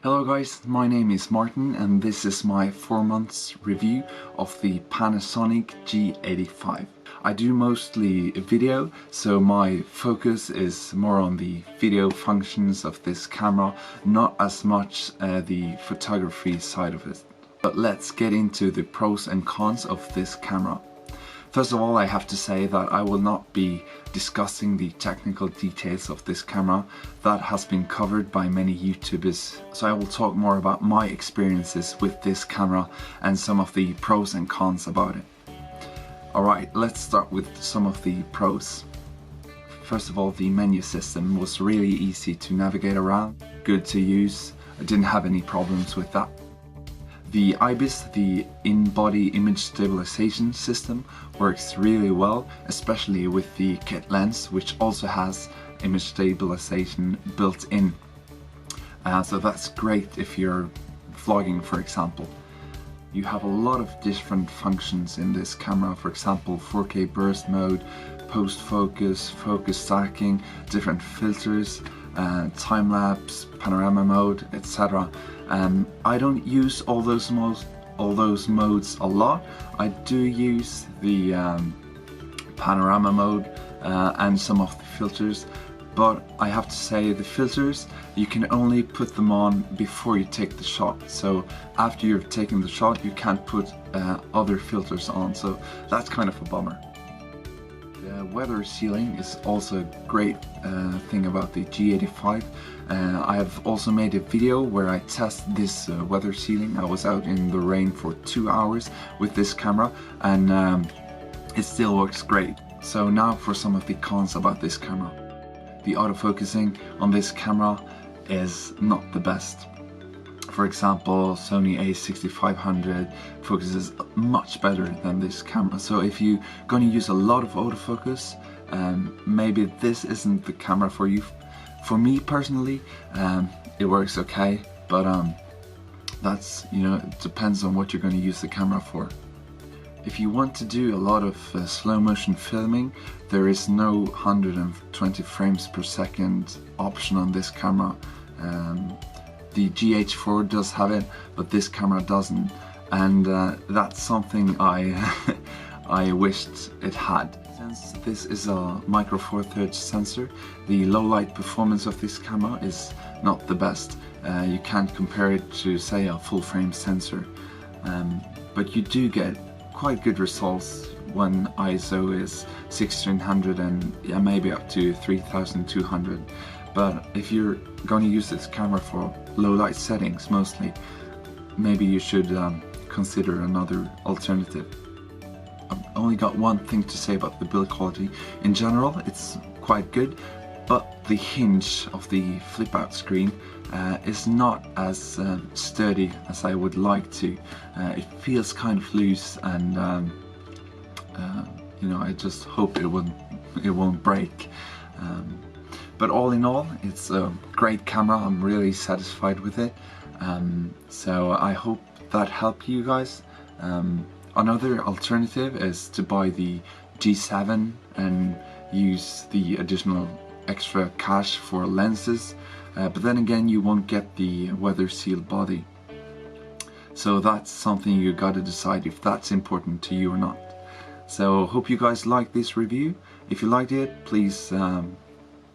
Hello guys, my name is Martin and this is my 4 months review of the Panasonic G85. I do mostly video, so my focus is more on the video functions of this camera, not as much the photography side of it. But let's get into the pros and cons of this camera. First of all, I have to say that I will not be discussing the technical details of this camera. That has been covered by many YouTubers, so I will talk more about my experiences with this camera and some of the pros and cons about it. Alright, let's start with some of the pros. First of all, the menu system was really easy to navigate around, good to use. I didn't have any problems with that. The IBIS, the in-body image stabilization system, works really well, especially with the kit lens, which also has image stabilization built in. So that's great if you're vlogging, for example. You have a lot of different functions in this camera, for example 4K burst mode, post focus, focus stacking, different filters, time-lapse, panorama mode, etc. I don't use all those modes a lot. I do use the panorama mode and some of the filters, but I have to say the filters, you can only put them on before you take the shot. So after you've taken the shot, you can't put other filters on, so that's kind of a bummer. Weather sealing is also a great thing about the G85. I have also made a video where I test this weather sealing. I was out in the rain for 2 hours with this camera and it still works great. So now for some of the cons about this camera. The autofocusing on this camera is not the best. For example, Sony A6500 focuses much better than this camera. So if you're going to use a lot of autofocus, maybe this isn't the camera for you. For me personally, it works okay, but that's, it depends on what you're going to use the camera for. If you want to do a lot of slow motion filming, there is no 120 frames per second option on this camera. The GH4 does have it, but this camera doesn't, and that's something I wished it had. Since this is a micro four thirds sensor, the low light performance of this camera is not the best. You can't compare it to, say, a full frame sensor, but you do get quite good results when ISO is 1600 and maybe up to 3200. But if you're going to use this camera for low light settings mostly, maybe you should consider another alternative. I've only got one thing to say about the build quality. In general, it's quite good, but the hinge of the flip out screen is not as sturdy as I would like to. It feels kind of loose, and I just hope it won't break. But all in all, it's a great camera. I'm really satisfied with it. So I hope that helped you guys. Another alternative is to buy the G7 and use the additional extra cash for lenses. But then again, you won't get the weather sealed body. So that's something you gotta decide if that's important to you or not. So hope you guys liked this review. If you liked it, please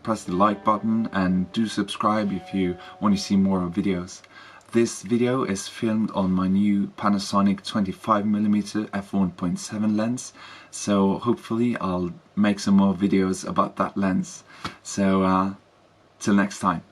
press the like button and do subscribe if you want to see more videos. This video is filmed on my new Panasonic 25mm f1.7 lens, so hopefully I'll make some more videos about that lens. So till next time.